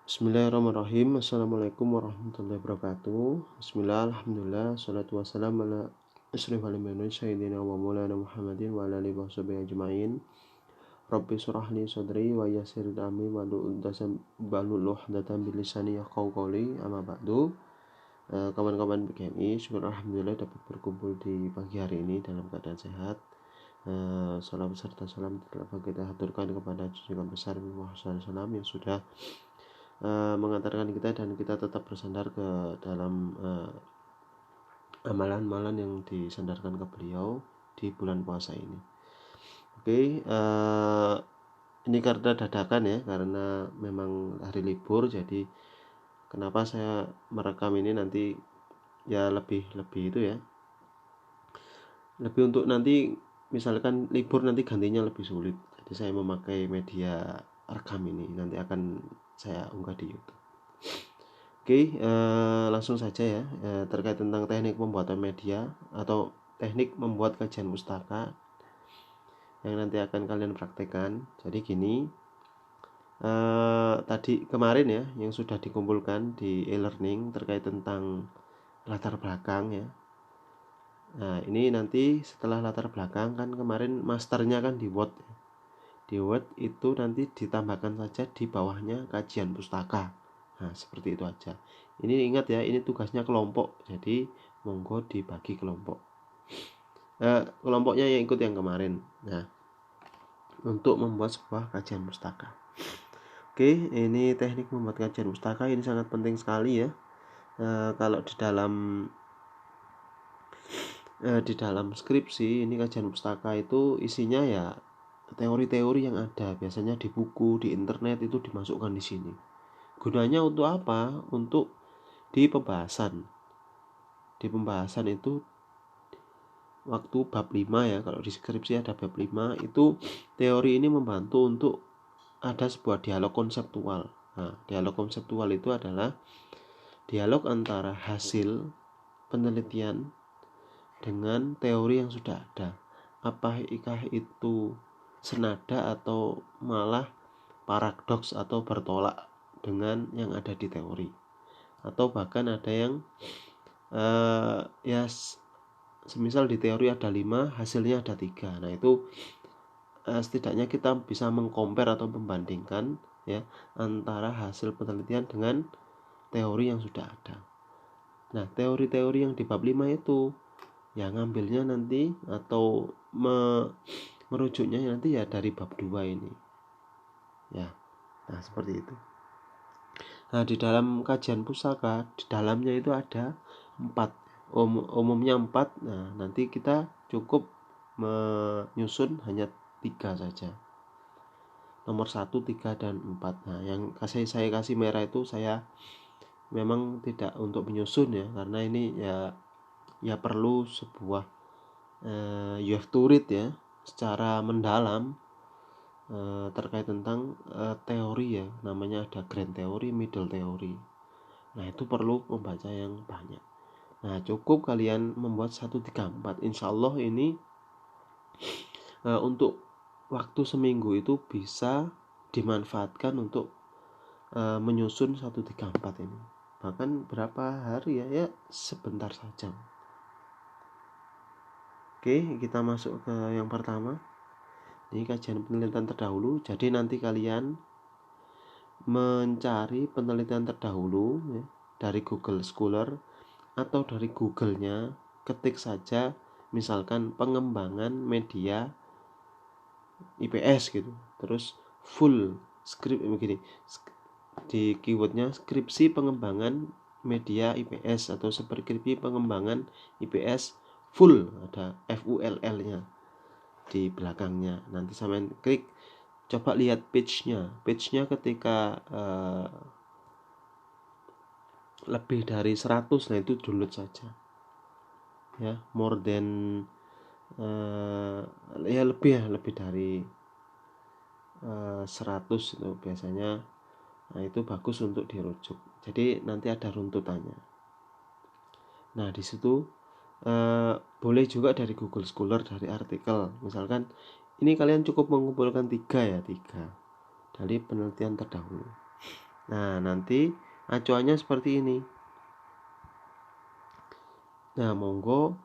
Bismillahirrahmanirrahim. Assalamualaikum warahmatullahi wabarakatuh. Bismillah, alhamdulillah, salatu wassalamu ala asyrafil anbiya'i sayyidina wa maulana Muhammadin wa ala alihi washabihi ajma'in. Rabbi shrah li sadri wa yassir li amri wahlul 'uqdatam min lisani yafqahu qawli. Amma ba'du. Kawan-kawan PGMI, syukur alhamdulillah dapat berkumpul di pagi hari ini dalam keadaan sehat. Salam serta salam telah kita haturkan kepada junjungan besar Muhammad SAW yang sudah mengantarkan kita dan kita tetap bersandar ke dalam amalan-amalan yang disandarkan ke beliau di bulan puasa ini. Oke, ini karena dadakan ya, karena memang hari libur, jadi kenapa saya merekam ini nanti ya lebih itu ya, lebih untuk nanti misalkan libur nanti gantinya lebih sulit, jadi saya memakai media rekam ini nanti akan saya unggah di YouTube. Oke, langsung saja ya, terkait tentang teknik pembuatan media atau teknik membuat kajian pustaka yang nanti akan kalian praktekkan. Jadi gini, tadi kemarin ya yang sudah dikumpulkan di e-learning terkait tentang latar belakang ya. Nah ini nanti setelah latar belakang kan kemarin masternya kan di Word ya. Di Word itu nanti ditambahkan saja di bawahnya kajian pustaka. Nah seperti itu aja. Ini ingat ya, ini tugasnya kelompok, jadi monggo dibagi kelompok. Kelompoknya yang ikut yang kemarin. Nah untuk membuat sebuah kajian pustaka. Oke, ini teknik membuat kajian pustaka ini sangat penting sekali ya. Kalau di dalam skripsi ini kajian pustaka itu isinya ya teori-teori yang ada biasanya di buku, di internet itu dimasukkan di sini. Gunanya untuk apa? Untuk di pembahasan. Di pembahasan itu waktu bab 5 ya, kalau di skripsi ada bab 5, itu teori ini membantu untuk ada sebuah dialog konseptual. Nah, dialog konseptual itu adalah dialog antara hasil penelitian dengan teori yang sudah ada. Apakah itu senada atau malah paradoks atau bertolak dengan yang ada di teori, atau bahkan ada yang ya semisal di teori ada 5, hasilnya ada 3. Nah itu setidaknya kita bisa mengcompare atau membandingkan ya antara hasil penelitian dengan teori yang sudah ada. Nah teori-teori yang di bab 5 itu yang ngambilnya nanti atau merujuknya nanti ya dari bab 2 ini ya. Nah seperti itu. Nah di dalam kajian pustaka di dalamnya itu ada 4, umumnya 4. Nah nanti kita cukup menyusun hanya 3 saja, nomor 1, 3, dan 4. Nah yang saya kasih merah itu saya memang tidak untuk menyusun ya, karena ini ya perlu sebuah you have to read ya secara mendalam terkait tentang teori ya, namanya ada grand theory, middle theory. Nah itu perlu membaca yang banyak. Nah cukup kalian membuat 1, 3, 4. Insya Allah ini untuk waktu seminggu itu bisa dimanfaatkan untuk menyusun 1, 3, 4 ini. Bahkan berapa hari ya sebentar saja. Oke, kita masuk ke yang pertama. Ini kajian penelitian terdahulu. Jadi nanti kalian mencari penelitian terdahulu ya, dari Google Scholar atau dari Google-nya, ketik saja misalkan pengembangan media IPS gitu. Terus full script begini. Di keywordnya skripsi pengembangan media IPS atau skripsi pengembangan IPS full, ada FULL-nya di belakangnya. Nanti sampean klik, coba lihat page-nya ketika lebih dari 100, nah itu download saja ya, more than ya lebih dari 100 itu biasanya. Nah itu bagus untuk dirujuk, jadi nanti ada runtutannya. Nah di situ boleh juga dari Google Scholar, dari artikel. Misalkan ini kalian cukup mengumpulkan 3 dari penelitian terdahulu. Nah, nanti acuannya seperti ini. Nah, monggo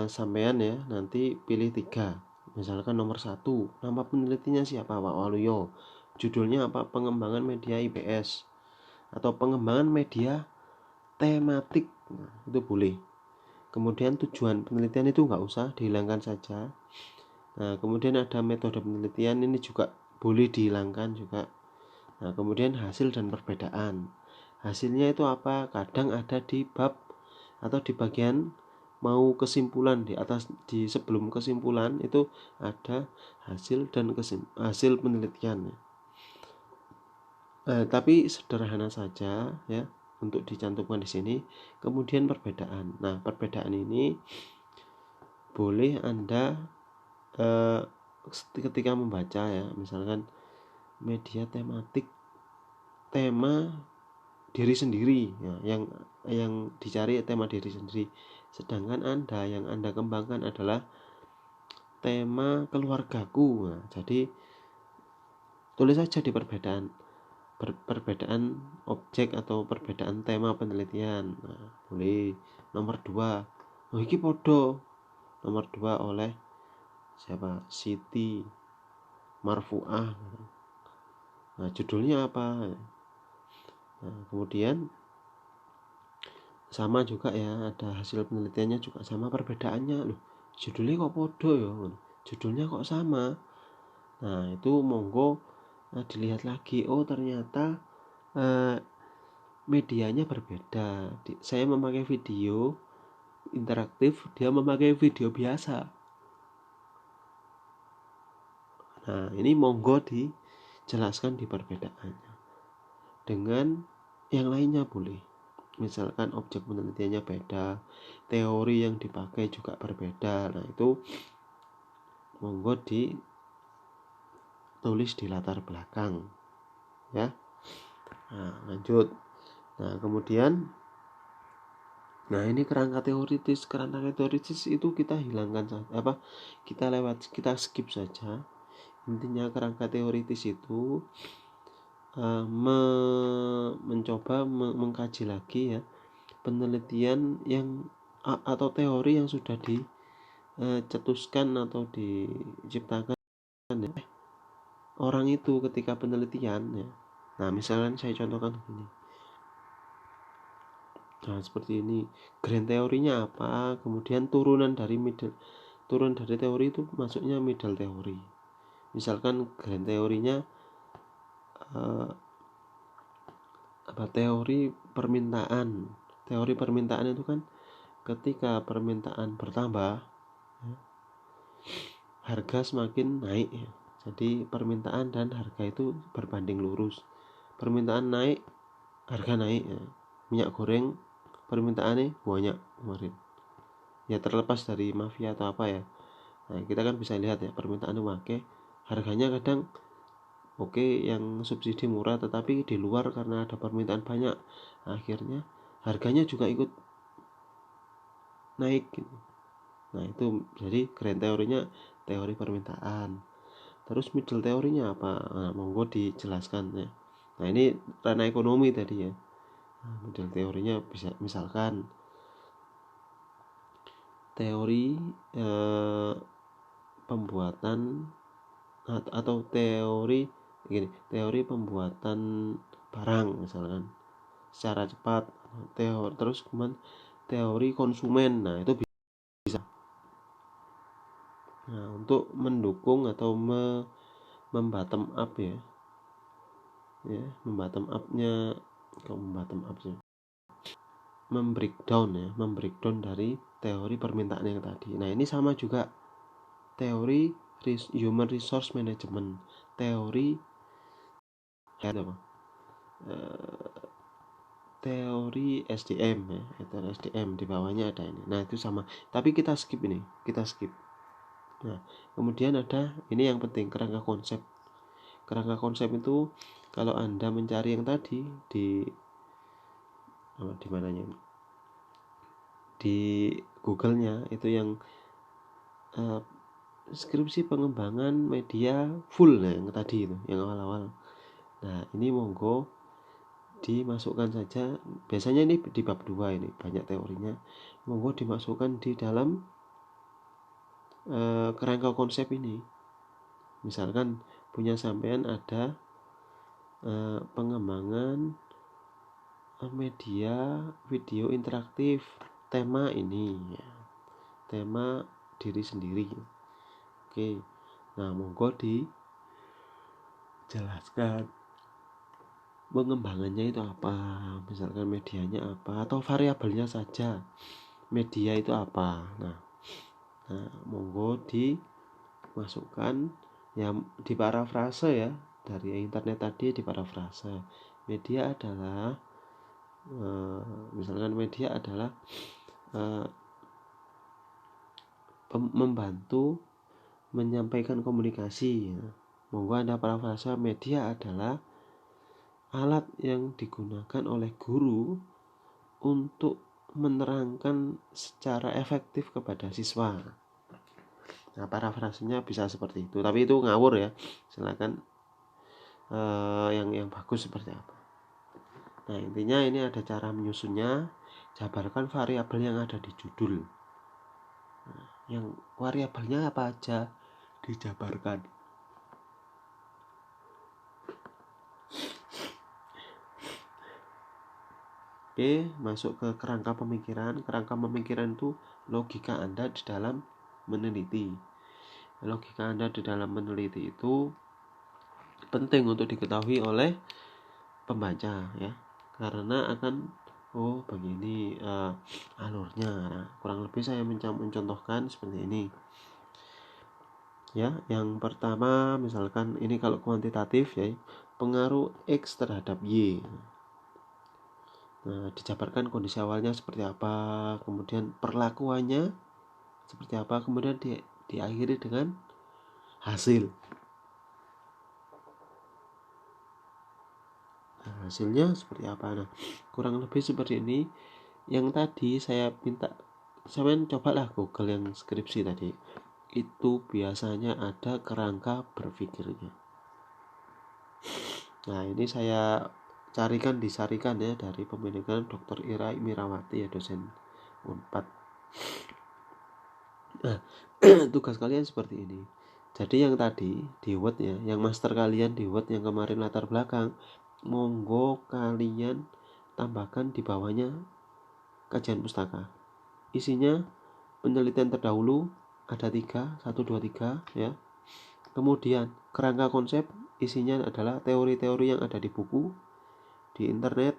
sampean ya nanti pilih 3. Misalkan nomor 1, nama penelitinya siapa, Pak Waluyo. Judulnya apa? Pengembangan media IPS atau pengembangan media tematik. Nah, itu boleh. Kemudian tujuan penelitian itu nggak usah, dihilangkan saja. Nah, kemudian ada metode penelitian, ini juga boleh dihilangkan juga. Nah, kemudian hasil dan perbedaan. Hasilnya itu apa? Kadang ada di bab atau di bagian mau kesimpulan, di atas, di sebelum kesimpulan itu ada hasil dan hasil penelitian. Tapi sederhana saja ya untuk dicantumkan di sini. Kemudian perbedaan. Nah, perbedaan ini boleh Anda ketika membaca ya, misalkan media tematik, tema diri sendiri ya, yang dicari tema diri sendiri. Sedangkan yang Anda kembangkan adalah tema keluargaku. Nah, jadi tulis saja di perbedaan objek atau perbedaan tema penelitian. Nah, boleh. Nomor 2, oh iki podo. Nomor 2 oleh siapa? Siti Marfuah. Nah, judulnya apa? Nah, kemudian sama juga ya, ada hasil penelitiannya juga sama, perbedaannya loh. Judulnya kok podo ya? Judulnya kok sama? Nah, itu monggo dilihat lagi. Oh, ternyata medianya berbeda. Saya memakai video interaktif, dia memakai video biasa. Nah, ini monggo dijelaskan di perbedaannya. Dengan yang lainnya boleh. Misalkan objek penelitiannya beda, teori yang dipakai juga berbeda. Nah, itu monggo ditulis di latar belakang. Ya. Nah, lanjut. Nah, kemudian ini kerangka teoritis itu kita hilangkan saja, kita skip saja. Intinya kerangka teoritis itu mencoba mengkaji lagi ya penelitian yang atau teori yang sudah dicetuskan atau diciptakan ya, orang itu ketika penelitian ya. Nah, misalnya saya contohkan begini. Nah, seperti ini. Grand teorinya apa? Kemudian turun dari teori itu masuknya middle teori. Misalkan grand teorinya teori permintaan. Teori permintaan itu kan ketika permintaan bertambah ya, harga semakin naik ya. Jadi permintaan dan harga itu berbanding lurus. Permintaan naik, harga naik ya. Minyak goreng permintaannya banyak kemarin. Ya terlepas dari mafia atau apa ya. Nah, kita kan bisa lihat ya permintaannya oke, harganya kadang oke, yang subsidi murah, tetapi di luar karena ada permintaan banyak, akhirnya harganya juga ikut naik gitu. Nah, itu jadi grand teorinya teori permintaan. Terus middle teorinya apa? Nah, monggo dijelaskan ya. Nah, ini ranah ekonomi tadi ya. Nah, middle teorinya bisa misalkan teori pembuatan atau teori pembuatan barang misalkan secara cepat, terus kemudian teori konsumen. Nah, itu bisa. Nah, untuk mendukung atau membottom up ya membottom upnya membottom up sih, membreakdown dari teori permintaan yang tadi. Nah, ini sama juga teori human resource management, teori teori SDM ya, teori SDM di bawahnya ada ini. Nah, itu sama, tapi kita skip. Nah, kemudian ada ini yang penting, kerangka konsep. Kerangka konsep itu kalau Anda mencari yang tadi di mananya, di Google-nya itu yang skripsi pengembangan media full, nah yang tadi itu yang awal-awal Nah, ini monggo dimasukkan saja. Biasanya ini di bab 2 ini banyak teorinya. Monggo dimasukkan di dalam kerangka konsep ini. Misalkan punya sampean ada pengembangan media video interaktif, tema ini ya. Tema diri sendiri. Oke. Nah, monggo dijelaskan pengembangannya itu apa, misalkan medianya apa, atau variabelnya saja media itu apa. Nah monggo dimasukkan ya, di parafrase ya, dari internet tadi di parafrase. Media adalah misalkan media adalah membantu menyampaikan komunikasi ya. Monggo Anda parafrase, media adalah alat yang digunakan oleh guru untuk menerangkan secara efektif kepada siswa. Nah, parafrasenya bisa seperti itu, tapi itu ngawur ya. Silakan yang bagus seperti apa. Nah, intinya ini ada cara menyusunnya. Jabarkan variabel yang ada di judul. Nah, yang variabelnya apa aja dijabarkan. Oke, masuk ke kerangka pemikiran. Kerangka pemikiran itu logika Anda di dalam meneliti. Logika Anda di dalam meneliti itu penting untuk diketahui oleh pembaca ya, karena akan begini alurnya. Nah, kurang lebih saya mencontohkan seperti ini ya. Yang pertama misalkan ini kalau kuantitatif ya, pengaruh X terhadap Y. Nah, dijabarkan kondisi awalnya seperti apa, kemudian perlakuannya seperti apa, kemudian diakhiri dengan hasil. Nah, hasilnya seperti apa. Nah, kurang lebih seperti ini. Yang tadi saya minta sampean cobalah Google yang skripsi tadi. Itu biasanya ada kerangka berpikirnya. Nah, ini saya disarikan ya dari pembimbingan Dr. Ira Mirawati ya, dosen Unpad. Nah, tugas kalian seperti ini. Jadi yang tadi di Word ya, yang master kalian di Word yang kemarin latar belakang, monggo kalian tambahkan di bawahnya kajian pustaka. Isinya penelitian terdahulu ada 3, 1, 2, 3 ya. Kemudian kerangka konsep isinya adalah teori-teori yang ada di buku, di internet,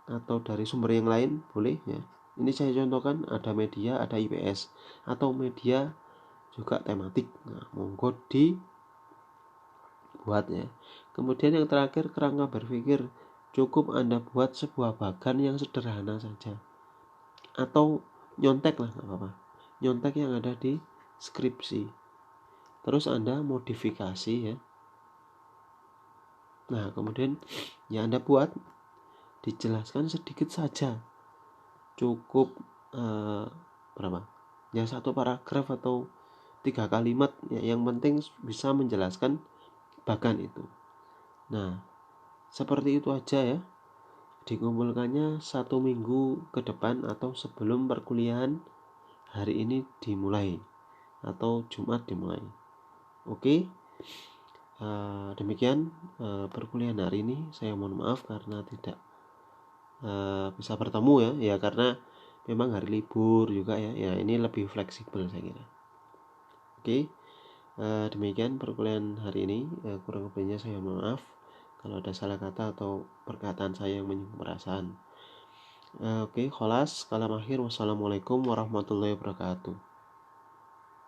atau dari sumber yang lain boleh ya. Ini saya contohkan ada media, ada IPS, atau media juga tematik. Nah, monggo dibuat ya. Kemudian yang terakhir kerangka berpikir, cukup Anda buat sebuah bagan yang sederhana saja, atau nyontek lah nggak apa-apa, nyontek yang ada di skripsi, terus Anda modifikasi ya. Nah, kemudian ya Anda buat, dijelaskan sedikit saja, cukup berapa ya, 1 paragraf atau 3 kalimat ya, yang penting bisa menjelaskan bagan itu. Nah, seperti itu aja ya, dikumpulkannya 1 minggu ke depan atau sebelum perkuliahan hari ini dimulai atau Jumat dimulai. Oke. Demikian perkuliahan hari ini. Saya mohon maaf karena tidak bisa bertemu ya karena memang hari libur juga ya ini lebih fleksibel saya kira. Oke. Demikian perkuliahan hari ini. Kurang lebihnya saya mohon maaf kalau ada salah kata atau perkataan saya yang menyinggung perasaan. Oke, kholas, kalam akhir, wassalamualaikum warahmatullahi wabarakatuh.